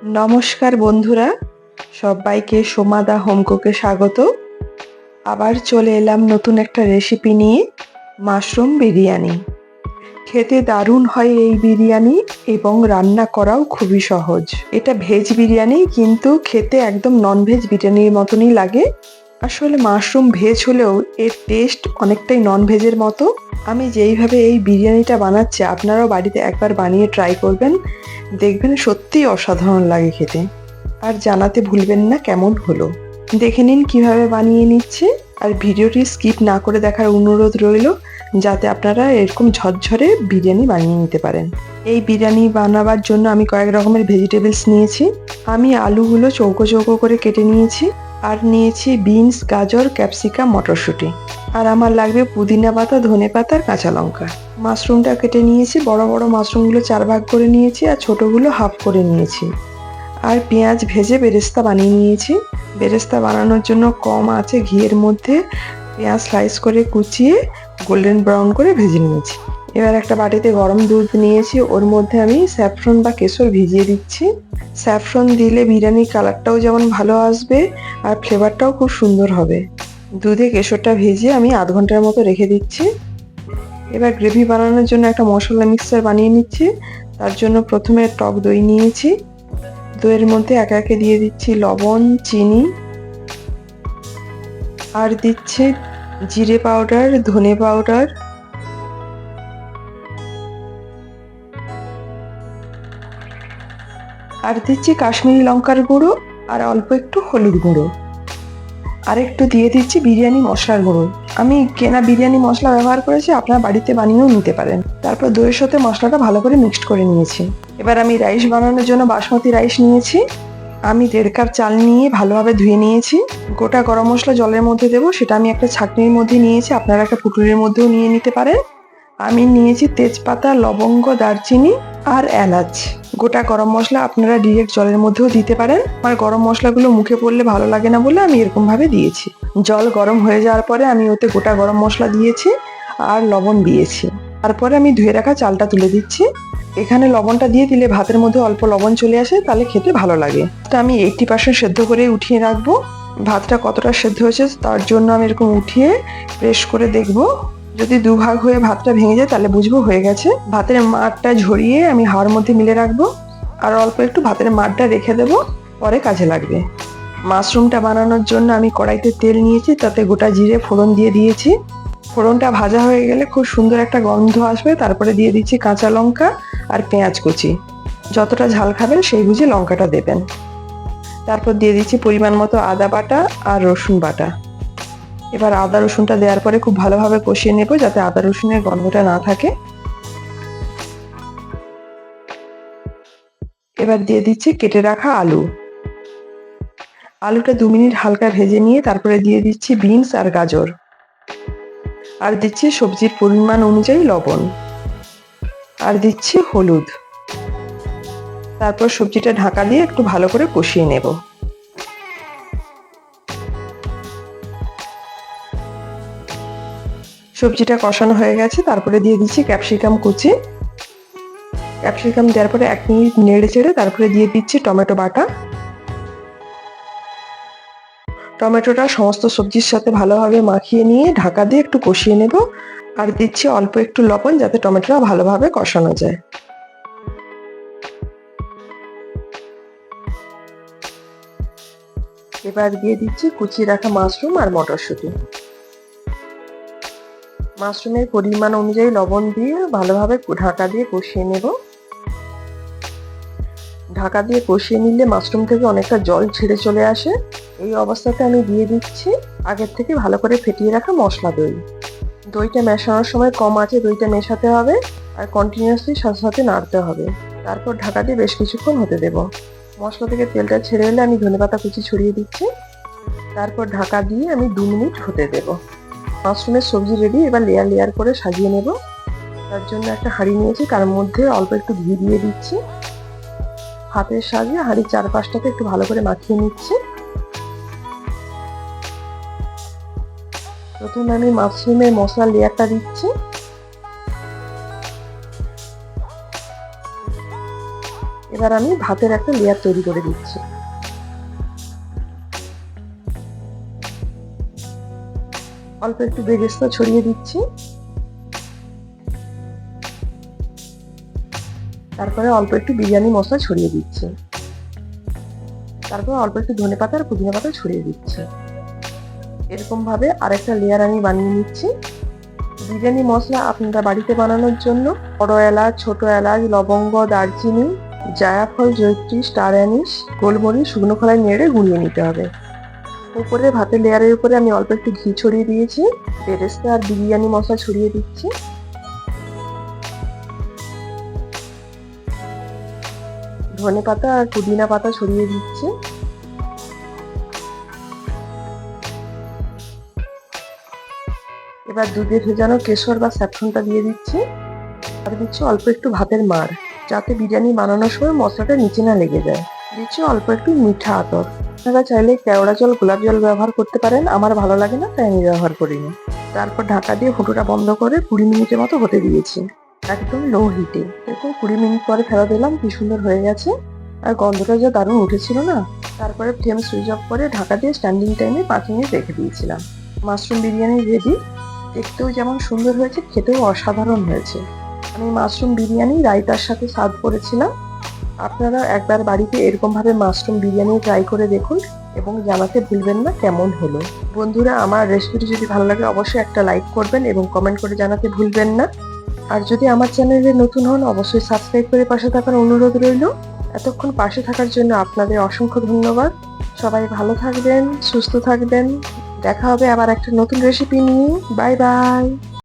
নমস্কার বন্ধুরা, সবাইকে সোমাদা হোমকুকে স্বাগত। আবার চলে এলাম নতুন একটা রেসিপি নিয়ে, মাশরুম বিরিয়ানি। খেতে দারুণ হয় এই বিরিয়ানি এবং রান্না করাও খুবই সহজ। এটা ভেজ বিরিয়ানি, কিন্তু খেতে একদম ননভেজ বিরিয়ানির মতনই লাগে। আসলে মাশরুম ভেজ হলেও এর টেস্ট অনেকটাই ননভেজের মতো। আমি যেইভাবে এই বিরিয়ানিটা বানাচ্ছি, আপনারাও বাড়িতে একবার বানিয়ে ট্রাই করবেন, দেখবেন সত্যিই অসাধারণ লাগে খেতে। আর জানাতে ভুলবেন না কেমন হলো। দেখে নিন কিভাবে বানিয়ে নিচ্ছে, আর ভিডিওটি স্কিপ না করে দেখার অনুরোধ রইল, যাতে আপনারা এরকম ঝরঝরে বিরিয়ানি বানিয়ে নিতে পারেন। এই বিরিয়ানি বানাবার জন্য আমি কয়েক রকমের ভেজিটেবলস নিয়েছি। আমি আলুগুলো চৌকো চৌকো করে কেটে নিয়েছি, আর নিয়েছি বিনস, গাজর, ক্যাপসিকাম, মটরশুঁটি। আর আমার লাগবে পুদিনা পাতা, ধনে পাতা আর কাঁচা লঙ্কা। মাশরুমটা কেটে নিয়েছি, বড় বড় মাশরুমগুলো 4 ভাগ করে নিয়েছি আর ছোটগুলো হাফ করে নিয়েছি। আর পেঁয়াজ ভেজে বেরেস্তা বানিয়ে নিয়েছি। বেরেস্তা বানানোর জন্য কম আঁচে ঘিয়ের মধ্যে পেঁয়াজ স্লাইস করে কুচিয়ে গোল্ডেন ব্রাউন করে ভেজে নিয়েছি। এবার একটা বাটিতে গরম দুধ নিয়েছি, ওর মধ্যে আমি স্যাফরন বা কেশর ভিজিয়ে দিচ্ছি। স্যাফরন দিলে বিরিয়ানির কালারটাও যেমন ভালো আসবে আর ফ্লেভারটাও খুব সুন্দর হবে। দুধে কেশরটা ভেজিয়ে আমি আধ ঘন্টার মতো রেখে দিচ্ছি। এবার গ্রেভি বানানোর জন্য একটা মশলা মিক্সচার বানিয়ে নিচ্ছি। তার জন্য প্রথমে টক দই নিয়েছি। দইয়ের মধ্যে একে একে দিয়ে দিচ্ছি লবণ, চিনি, আর দিচ্ছি জিরে পাউডার, ধনে পাউডার, আর দিচ্ছি কাশ্মীরি লঙ্কার গুঁড়ো, আর অল্প একটু হলুদ গুঁড়ো, আর একটু দিয়ে দিচ্ছি বিরিয়ানি মশলার গুঁড়ো। আমি কেনা বিরিয়ানি মশলা ব্যবহার করেছি, আপনারা বাড়িতে বানিয়েও নিতে পারেন। তারপর দইয়ের সাথে মশলাটা ভালো করে মিক্সড করে নিয়েছি। এবার আমি রাইস বানানোর জন্য বাসমতি রাইস নিয়েছি। আমি 1.5 কাপ চাল নিয়ে ভালোভাবে ধুয়ে নিয়েছি। গোটা গরম মশলা জলের মধ্যে দেবো, সেটা আমি একটা ছাঁকনির মধ্যে নিয়েছি, আপনারা একটা পুটুলির মধ্যেও নিয়ে নিতে পারেন। আমি নিয়েছি তেজপাতা, লবঙ্গ, দারচিনি আর এলাচ। গোটা গরম মশলা আপনারা ডিরেক্ট জলের মধ্যেও দিতে পারেন। আমার গরম মশলাগুলো মুখে পড়লে ভালো লাগে না বলে আমি এরকম ভাবে দিয়েছি। জল গরম হয়ে যাওয়ার পরে আমি ওতে গোটা গরম মশলা দিয়েছি আর লবণ দিয়েছি। তারপরে আমি ধুয়ে রাখা চালটা তুলে দিচ্ছি। এখানে লবণটা দিয়ে দিলে ভাতের মধ্যে অল্প লবণ চলে আসে, তাহলে খেতে ভালো লাগে। আমি 80% সেদ্ধ করে উঠিয়ে রাখবো। ভাতটা কতটা সেদ্ধ হয়েছে তার জন্য আমি এরকম উঠিয়ে প্রেস করে দেখবো। যদি দুভাগ হয়ে ভাতটা ভেঙে যায় তাহলে বুঝবো হয়ে গেছে। ভাতের মাড়টা ঝরিয়ে আমি হাওয়ার মধ্যে মিলে রাখবো, আর অল্প একটু ভাতের মাড়টা রেখে দেবো, পরে কাজে লাগবে। মাশরুমটা বানানোর জন্য আমি কড়াইতে তেল নিয়েছি, তাতে গোটা জিরে ফোড়ন দিয়ে দিয়েছি। ফোড়নটা ভাজা হয়ে গেলে খুব সুন্দর একটা গন্ধ আসবে, তারপরে দিয়ে দিচ্ছি কাঁচা লঙ্কা আর পেঁয়াজ কুচি। যতটা ঝাল খাবেন সেই বুঝে লঙ্কাটা দেবেন। তারপর দিয়ে দিচ্ছি পরিমাণ মতো আদা বাটা আর রসুন বাটা। এবার আদা রসুনটা দেওয়ার পরে খুব ভালোভাবে কষিয়ে নেব, যাতে আদা রসুনের গন্ধটা না থাকে। এবার দিয়ে দিচ্ছি কেটে রাখা আলু। আলুটা 2 মিনিট হালকা ভেজে নিয়ে তারপরে দিয়ে দিচ্ছি বিনস আর গাজর, আর দিচ্ছি সবজির পরিমাণ অনুযায়ী লবণ, আর দিচ্ছি হলুদ। তারপর সবজিটা ঢাকা দিয়ে একটু ভালো করে কষিয়ে নেব। সবজিটা কষানো হয়ে গেছে, তারপরে দিয়ে দিচ্ছি ক্যাপসিকাম কুচি। ক্যাপসিকাম দেওয়ার পরে 1 মিনিট নেড়ে চেড়ে তারপরে দিয়ে দিচ্ছি টমেটো বাটা। টমেটোটা সমস্ত সবজির সাথে ভালোভাবে মাখিয়ে নিয়ে ঢাকা দিয়ে একটু কষিয়ে নেব, আর দিচ্ছি অল্প একটু লবণ, যাতে টমেটোটা ভালোভাবে কষানো যায়। এবার দিয়ে দিচ্ছি কুচিয়ে রাখা মাশরুম আর মটরশুঁটি। মাশরুমের পরিমাণ অনুযায়ী লবণ দিয়ে ভালোভাবে ঢাকা দিয়ে কষিয়ে নেব। ঢাকা দিয়ে কষিয়ে নিলে মাশরুম থেকে অনেকটা জল ছেড়ে চলে আসে। এই অবস্থাতে আমি দিয়ে দিচ্ছি আগের থেকে ভালো করে ফেটিয়ে রাখা মশলা দই। দইটা মেশানোর সময় কম আঁচে দইটা মেশাতে হবে, আর কন্টিনিউয়াসলি সাথে সাথে নাড়তে হবে। তারপর ঢাকা দিয়ে বেশ কিছুক্ষণ হতে দেব। মশলা থেকে তেলটা ছেড়ে এলে আমি ধনেপাতা কুচি ছড়িয়ে দিচ্ছি। তারপর ঢাকা দিয়ে আমি 2 মিনিট হতে দেব। মাশরুমের সবজি রেডি। এবার লেয়ার লেয়ার করে সাজিয়ে নেব। তার জন্য একটা হাঁড়ি নিয়েছি, তার মধ্যে অল্প একটু ঘি দিয়ে দিচ্ছি। হাতের সাহায্যে হাঁড়ির চারপাশটাকে একটু ভালো করে মাখিয়ে নিচ্ছি। প্রথমে আমি মাশরুমের মশলার লেয়ারটা দিচ্ছি। এবার আমি ভাতের একটা লেয়ার তৈরি করে দিচ্ছি। অল্প একটু বেরেস্তা ছড়িয়ে দিচ্ছি, তারপরে অল্প একটু বিরিয়ানি মশলা ছড়িয়ে দিচ্ছি, তারপর অল্প একটু ধনেপাতা আর পুদিনা পাতা ছড়িয়ে দিচ্ছি। এরকম ভাবে আরেকটা লেয়ার আমি বানিয়ে নিচ্ছি। বিরিয়ানি মশলা আপনারা বাড়িতে বানানোর জন্য বড় এলাচ, ছোট এলাচ, লবঙ্গ, দারচিনি, জায়ফল, জয়িত্রী, স্টার অ্যানিস, গোলমরিচ শুকনো খোলায় নেড়ে গুঁড়িয়ে নিতে হবে। উপরে ভাতের লেয়ারের উপরে আমি অল্প একটু ঘি ছড়িয়ে দিয়েছি, বেরেস্তা আর বিরিয়ানি মশলা ছড়িয়ে দিচ্ছি, ধনেপাতা আর পুদিনা পাতা ছড়িয়ে দিচ্ছি। এবার দুধে ভেজানো কেশর বা স্যাফরনটা দিয়ে দিচ্ছি, আর দিচ্ছি অল্প একটু ভাতের মাড়, যাতে বিরিয়ানি বানানোর সময় মশলাটা নিচে না লেগে যায়। দিচ্ছি অল্প একটু মিঠা আতর। আপনারা চাইলে কেওড়া জল, গোলাপ জল ব্যবহার করতে পারেন, আমার ভালো লাগে না তাই আমি ব্যবহার করিনি। তারপর ঢাকা দিয়ে ফুটোটা বন্ধ করে 20 মিনিটের মতো হতে দিয়েছি, একদম লো হিটে। দেখুন 20 মিনিট পরে ফেরত দিলাম, কি সুন্দর হয়ে গেছে, আর গন্ধটা যা দারুণ উঠেছিল না। তারপরে ফ্লেম সুইচ অফ করে ঢাকা দিয়ে স্ট্যান্ডিং টাইমে 5 মিনিট রেখে দিয়েছিলাম। Mushroom biryani ready. দেখতেও যেমন সুন্দর হয়েছে, খেতেও অসাধারণ হয়েছে। আমি মাশরুম বিরিয়ানি রায়তার সাথে সার্ভ করেছিলাম। আপনারা একবার বাড়িতে এরকমভাবে মাশরুম বিরিয়ানি ট্রাই করে দেখুন এবং জানাতে ভুলবেন না কেমন হলো। বন্ধুরা, আমার রেসিপিটি যদি ভালো লাগে অবশ্যই একটা লাইক করবেন এবং কমেন্ট করে জানাতে ভুলবেন না। আর যদি আমার চ্যানেলে নতুন হন অবশ্যই সাবস্ক্রাইব করে পাশে থাকার অনুরোধ রইল। এতক্ষণ পাশে থাকার জন্য আপনাদের অসংখ্য ধন্যবাদ। সবাই ভালো থাকবেন, সুস্থ থাকবেন। দেখা হবে আবার একটা নতুন রেসিপি নিয়ে। Bye bye.